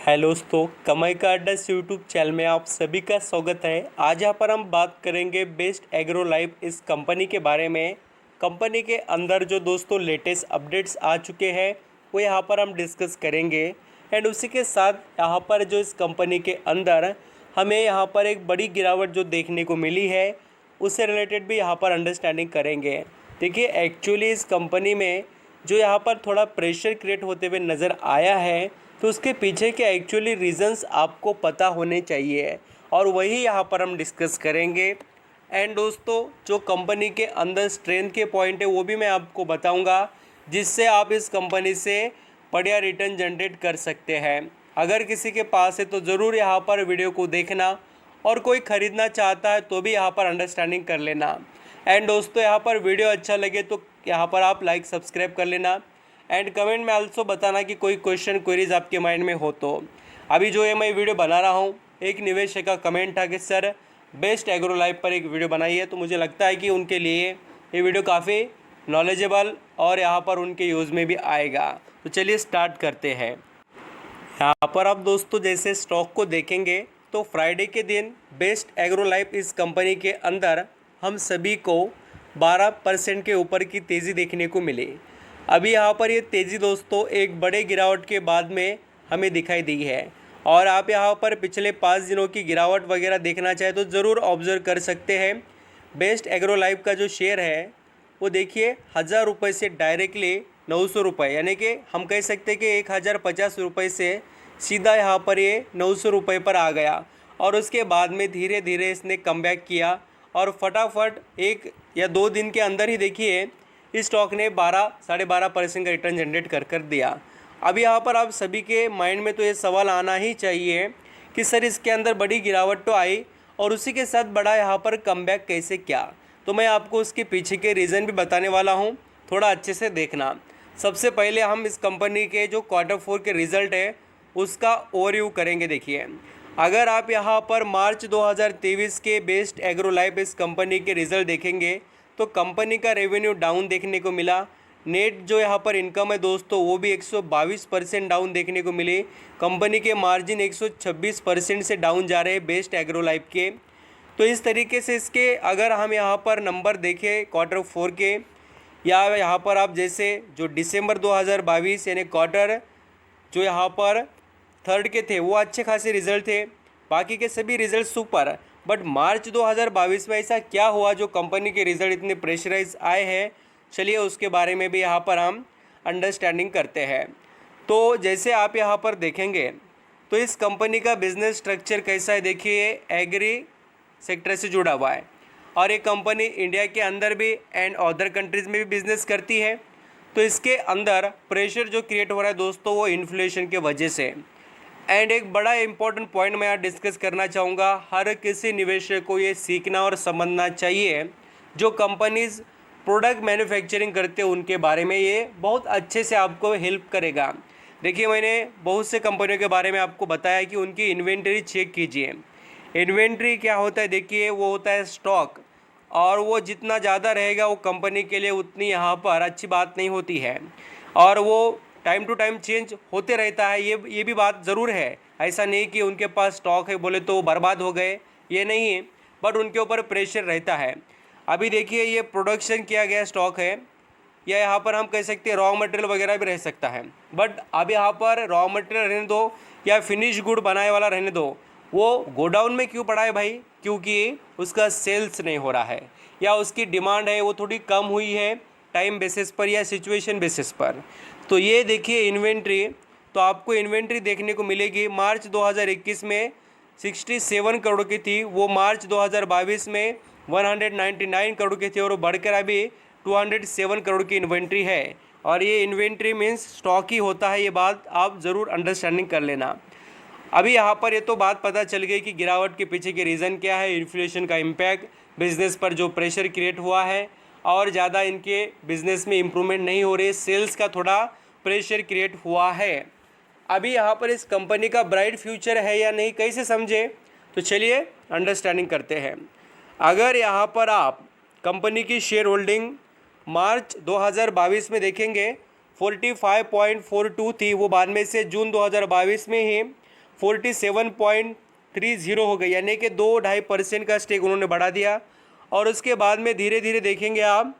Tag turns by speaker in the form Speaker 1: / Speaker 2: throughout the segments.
Speaker 1: Hello दोस्तों, कमाई का अड्डा यूट्यूब चैनल में आप सभी का स्वागत है। आज यहाँ पर हम बात करेंगे बेस्ट एग्रो लाइफ इस कंपनी के बारे में। कंपनी के अंदर जो दोस्तों लेटेस्ट अपडेट्स आ चुके हैं वो यहाँ पर हम डिस्कस करेंगे। एंड उसी के साथ यहाँ पर जो इस कंपनी के अंदर हमें यहाँ पर एक बड़ी गिरावट जो देखने को मिली है उससे रिलेटेड भी यहाँ पर अंडरस्टैंडिंग करेंगे। देखिए, एक्चुअली इस कंपनी में जो यहाँ पर थोड़ा प्रेशर क्रिएट होते हुए नज़र आया है तो उसके पीछे के एक्चुअली रीज़न्स आपको पता होने चाहिए और वही यहाँ पर हम डिस्कस करेंगे। एंड दोस्तों, जो कंपनी के अंदर स्ट्रेंथ के पॉइंट है वो भी मैं आपको बताऊंगा, जिससे आप इस कंपनी से बढ़िया रिटर्न जनरेट कर सकते हैं। अगर किसी के पास है तो ज़रूर यहाँ पर वीडियो को देखना, और कोई ख़रीदना चाहता है तो भी यहाँ पर अंडरस्टैंडिंग कर लेना। एंड दोस्तों, यहाँ पर वीडियो अच्छा लगे तो यहाँ पर आप लाइक सब्सक्राइब कर लेना। एंड कमेंट में आल्सो बताना कि कोई क्वेश्चन क्वेरीज आपके माइंड में हो तो। अभी जो ये मैं वीडियो बना रहा हूँ, एक निवेशक का कमेंट था कि सर बेस्ट एग्रो लाइफ पर एक वीडियो बनाइए, तो मुझे लगता है कि उनके लिए ये वीडियो काफ़ी नॉलेजेबल और यहाँ पर उनके यूज़ में भी आएगा। तो चलिए स्टार्ट करते हैं। यहाँ पर आप दोस्तों जैसे स्टॉक को देखेंगे तो फ्राइडे के दिन बेस्ट एग्रो लाइफ इस कंपनी के अंदर हम सभी को 12% के ऊपर की तेज़ी देखने को मिली। अभी यहाँ पर ये तेज़ी दोस्तों एक बड़े गिरावट के बाद में हमें दिखाई दी है, और आप यहाँ पर पिछले 5 दिनों की गिरावट वगैरह देखना चाहे तो ज़रूर ऑब्जर्व कर सकते हैं। बेस्ट एग्रो लाइफ का जो शेयर है वो देखिए 1000 रुपये से डायरेक्टली 900 रुपये, यानी कि हम कह सकते हैं कि 1050 रुपये से सीधा यहाँ पर ये 900 रुपये पर आ गया, और उसके बाद में धीरे धीरे इसने कमबैक किया और फटाफट 1 या 2 दिन के अंदर ही देखिए इस स्टॉक ने 12-12.5% का रिटर्न जनरेट कर दिया। अब यहाँ पर आप सभी के माइंड में तो ये सवाल आना ही चाहिए कि सर इसके अंदर बड़ी गिरावट तो आई और उसी के साथ बड़ा यहाँ पर कमबैक कैसे किया। तो मैं आपको उसके पीछे के रीज़न भी बताने वाला हूँ, थोड़ा अच्छे से देखना। सबसे पहले हम इस कंपनी के जो Q4 के रिज़ल्ट है उसका ओवरव्यू करेंगे। देखिए, अगर आप यहाँ पर मार्च 2023 के बेस्ट एग्रो लाइफ इस कंपनी के रिज़ल्ट देखेंगे तो कंपनी का रेवेन्यू डाउन देखने को मिला। नेट जो यहाँ पर इनकम है दोस्तों वो भी 122% डाउन देखने को मिली। कंपनी के मार्जिन 126% से डाउन जा रहे हैं बेस्ट एग्रो लाइफ के। तो इस तरीके से इसके अगर हम यहाँ पर नंबर देखें Q4 के, या यहाँ पर आप जैसे जो दिसंबर 2022 यानी क्वार्टर जो यहाँ पर थर्ड के थे वो अच्छे खासे रिजल्ट थे, बाकी के सभी रिजल्ट सुपर। बट मार्च 2022 में ऐसा क्या हुआ जो कंपनी के रिजल्ट इतने प्रेशराइज आए हैं, चलिए उसके बारे में भी यहाँ पर हम अंडरस्टैंडिंग करते हैं। तो जैसे आप यहाँ पर देखेंगे तो इस कंपनी का बिजनेस स्ट्रक्चर कैसा है, देखिए एग्री सेक्टर से जुड़ा हुआ है, और ये कंपनी इंडिया के अंदर भी एंड अदर कंट्रीज़ में भी बिजनेस करती है। तो इसके अंदर प्रेशर जो क्रिएट हो रहा है दोस्तों वो इन्फ्लेशन के वजह से। एंड एक बड़ा इंपॉर्टेंट पॉइंट मैं यहाँ डिस्कस करना चाहूँगा, हर किसी निवेशक को ये सीखना और समझना चाहिए, जो कंपनीज प्रोडक्ट मैन्युफैक्चरिंग करते हैं उनके बारे में ये बहुत अच्छे से आपको हेल्प करेगा। देखिए, मैंने बहुत से कंपनियों के बारे में आपको बताया कि उनकी इन्वेंटरी चेक कीजिए। इन्वेंटरी क्या होता है, देखिए वो होता है स्टॉक, और वो जितना ज़्यादा रहेगा वो कंपनी के लिए उतनी यहाँ पर अच्छी बात नहीं होती है, और वो टाइम टू टाइम चेंज होते रहता है। ये भी बात ज़रूर है, ऐसा नहीं कि उनके पास स्टॉक है बोले तो बर्बाद हो गए, ये नहीं है, बट उनके ऊपर प्रेशर रहता है। अभी देखिए ये प्रोडक्शन किया गया स्टॉक है, या यहाँ पर हम कह सकते हैं रॉ मटेरियल वगैरह भी रह सकता है। बट अब यहाँ पर रॉ मटेरियल रहने दो या फिनिश गुड बनाने वाला रहने दो, वो गोडाउन में क्यों पड़ा है भाई, क्योंकि उसका सेल्स नहीं हो रहा है, या उसकी डिमांड है वो थोड़ी कम हुई है टाइम बेसिस पर या सिचुएशन बेसिस पर। तो ये देखिए इन्वेंट्री, तो आपको इन्वेंट्री देखने को मिलेगी मार्च 2021 में 67 करोड़ की थी, वो मार्च 2022 में 199 करोड़ की थी, और वो बढ़कर अभी 207 करोड़ की इन्वेंट्री है। और ये इन्वेंट्री मीन्स स्टॉक ही होता है, ये बात आप ज़रूर अंडरस्टैंडिंग कर लेना। अभी यहाँ पर ये तो बात पता चल गई कि गिरावट के पीछे के रीज़न क्या है, इन्फ्लेशन का इम्पैक्ट, बिजनेस पर जो प्रेशर क्रिएट हुआ है और ज़्यादा इनके बिजनेस में इम्प्रूवमेंट नहीं हो रही, सेल्स का थोड़ा प्रेशर क्रिएट हुआ है। अभी यहाँ पर इस कंपनी का ब्राइट फ्यूचर है या नहीं, कैसे समझे, तो चलिए अंडरस्टैंडिंग करते हैं। अगर यहाँ पर आप कंपनी की शेयर होल्डिंग मार्च 2022 में देखेंगे 45.42 थी, वो बाद में से जून 2022 में ही 47.30 हो गई, यानी कि 2-2.5% का स्टेक उन्होंने बढ़ा दिया। और उसके बाद में धीरे धीरे देखेंगे आप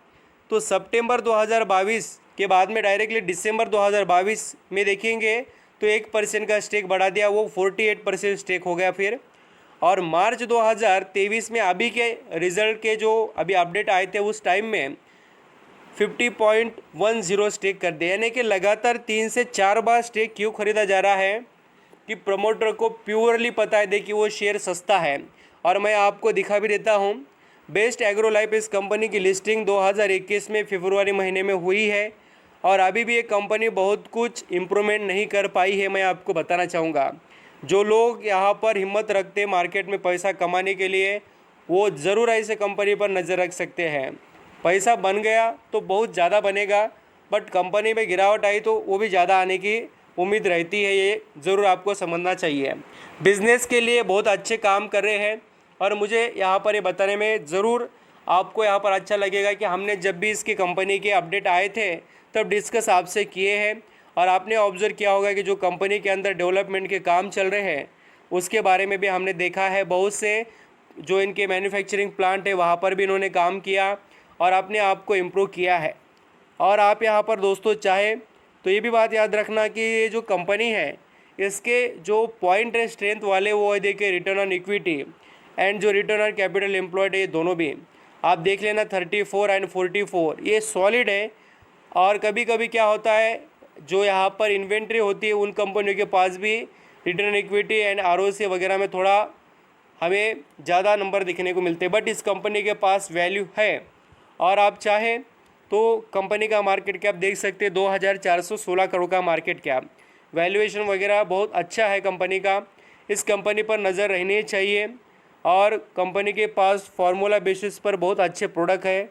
Speaker 1: तो सितंबर 2022 के बाद में डायरेक्टली दिसंबर 2022 में देखेंगे तो 1% का स्टेक बढ़ा दिया, वो 48% स्टेक हो गया फिर। और मार्च 2023 में अभी के रिज़ल्ट के जो अभी अपडेट आए थे उस टाइम में 50.10 स्टेक कर दिया, यानी कि लगातार 3 से 4 बार स्टेक क्यों खरीदा जा रहा है कि प्रमोटर को प्योरली पता है देखिए वो शेयर सस्ता है। और मैं आपको दिखा भी देता हूँ, बेस्ट एग्रो लाइफ इस कंपनी की लिस्टिंग 2021 में फरवरी महीने में हुई है और अभी भी ये कंपनी बहुत कुछ इम्प्रूवमेंट नहीं कर पाई है। मैं आपको बताना चाहूँगा, जो लोग यहाँ पर हिम्मत रखते हैं मार्केट में पैसा कमाने के लिए, वो ज़रूर ऐसे कंपनी पर नज़र रख सकते हैं। पैसा बन गया तो बहुत ज़्यादा बनेगा, बट कंपनी में गिरावट आई तो वो भी ज़्यादा आने की उम्मीद रहती है, ये ज़रूर आपको समझना चाहिए। बिज़नेस के लिए बहुत अच्छे काम कर रहे हैं और मुझे यहाँ पर ये बताने में ज़रूर आपको यहाँ पर अच्छा लगेगा कि हमने जब भी इसकी कंपनी के अपडेट आए थे तब डिस्कस आपसे किए हैं और आपने ऑब्ज़र्व किया होगा कि जो कंपनी के अंदर डेवलपमेंट के काम चल रहे हैं उसके बारे में भी हमने देखा है। बहुत से जो इनके मैन्युफैक्चरिंग प्लांट है वहाँ पर भी इन्होंने काम किया और अपने आप को इम्प्रूव किया है। और आप यहाँ पर दोस्तों चाहे तो ये भी बात याद रखना कि ये जो कंपनी है इसके जो पॉइंट है स्ट्रेंथ वाले वो है देखिए रिटर्न ऑन इक्विटी एंड जो रिटर्न ऑन कैपिटल एम्प्लॉयड है, ये दोनों भी आप देख लेना 34 एंड 44 ये सॉलिड है। और कभी कभी क्या होता है जो यहाँ पर इन्वेंट्री होती है उन कंपनियों के पास भी रिटर्न इक्विटी एंड आरओसी वगैरह में थोड़ा हमें ज़्यादा नंबर दिखने को मिलते हैं, बट इस कंपनी के पास वैल्यू है। और आप चाहें तो कंपनी का मार्केट कैप देख सकते हैं 2416 करोड़ का मार्केट कैप, वैल्यूएशन वगैरह बहुत अच्छा है कंपनी का। इस कंपनी पर नज़र रहनी चाहिए और कंपनी के पास फार्मूला बेसिस पर बहुत अच्छे प्रोडक्ट है।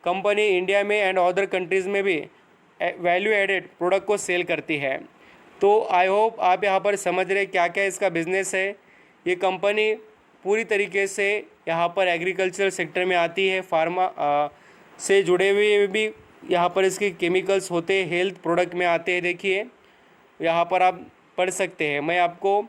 Speaker 1: कंपनी इंडिया में एंड अदर कंट्रीज़ में भी वैल्यू एडेड प्रोडक्ट को सेल करती है। तो आई होप आप यहाँ पर समझ रहे क्या क्या इसका बिज़नेस है। ये कंपनी पूरी तरीके से यहाँ पर एग्रीकल्चर सेक्टर में आती है, फार्मा से जुड़े हुए भी यहाँ पर इसके केमिकल्स होते हैं, हेल्थ प्रोडक्ट में आते हैं। देखिए यहाँ पर आप पढ़ सकते हैं, मैं आपको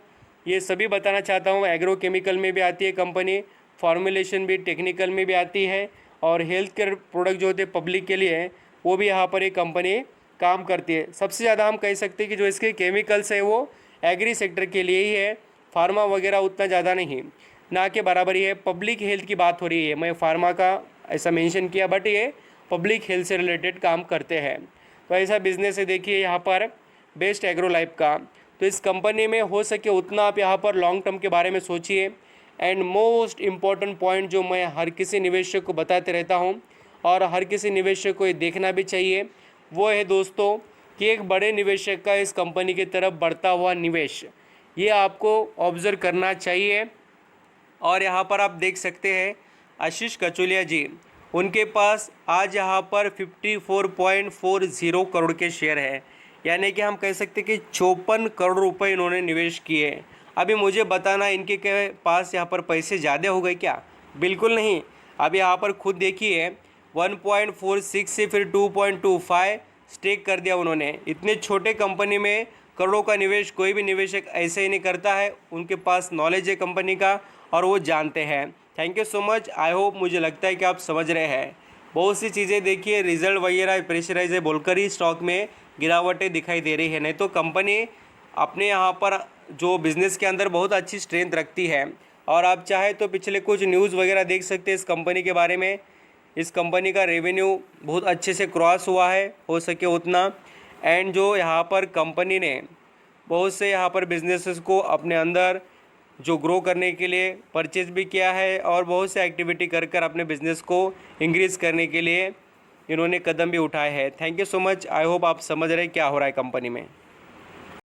Speaker 1: ये सभी बताना चाहता हूँ। एग्रो केमिकल में भी आती है कंपनी, फॉर्मुलेशन भी टेक्निकल में भी आती है और हेल्थ केयर प्रोडक्ट जो होते हैं पब्लिक के लिए वो भी यहाँ पर एक कंपनी काम करती है। सबसे ज़्यादा हम कह सकते हैं कि जो इसके केमिकल्स है वो एग्री सेक्टर के लिए ही है, फार्मा वगैरह उतना ज़्यादा नहीं, ना के बराबर ही है। पब्लिक हेल्थ की बात हो रही है, मैं फार्मा का ऐसा मेंशन किया, बट ये पब्लिक हेल्थ से रिलेटेड काम करते हैं। तो ऐसा बिजनेस है देखिए यहाँ पर बेस्ट एग्रो लाइफ का। तो इस कंपनी में हो सके उतना आप यहाँ पर लॉन्ग टर्म के बारे में सोचिए। एंड मोस्ट इम्पॉर्टेंट पॉइंट जो मैं हर किसी निवेशक को बताते रहता हूँ और हर किसी निवेशक को ये देखना भी चाहिए, वो है दोस्तों कि एक बड़े निवेशक का इस कंपनी की तरफ बढ़ता हुआ निवेश, ये आपको ऑब्ज़र्व करना चाहिए। और यहाँ पर आप देख सकते हैं आशीष कचोलिया जी, उनके पास आज यहाँ पर 54.40 करोड़ के शेयर है, यानी कि हम कह सकते हैं कि 54 करोड़ रुपए इन्होंने निवेश किए। अभी मुझे बताना इनके के पास यहाँ पर पैसे ज़्यादा हो गए क्या? बिल्कुल नहीं। अब यहाँ पर खुद देखिए 1.46 से फिर 2.25 स्टेक कर दिया उन्होंने। इतने छोटे कंपनी में करोड़ों का निवेश कोई भी निवेशक ऐसे ही नहीं करता है, उनके पास नॉलेज है कंपनी का और वो जानते हैं। Thank you so much. I hope, मुझे लगता है कि आप समझ रहे हैं। बहुत सी चीज़ें देखिए रिजल्ट वगैरह प्रेशराइज है बोलकर ही स्टॉक में गिरावटें दिखाई दे रही है, नहीं तो कंपनी अपने यहाँ पर जो बिज़नेस के अंदर बहुत अच्छी स्ट्रेंथ रखती है। और आप चाहे तो पिछले कुछ न्यूज़ वगैरह देख सकते हैं इस कंपनी के बारे में। इस कंपनी का रेवेन्यू बहुत अच्छे से क्रॉस हुआ है, हो सके उतना। एंड जो यहाँ पर कंपनी ने बहुत से यहाँ पर बिजनेसेस को अपने अंदर जो ग्रो करने के लिए परचेज भी किया है और बहुत से एक्टिविटी कर कर अपने बिज़नेस को इंक्रीज़ करने के लिए इन्होंने कदम भी उठाए हैं। Thank you so much. I hope आप समझ रहे हैं क्या हो रहा है कंपनी में।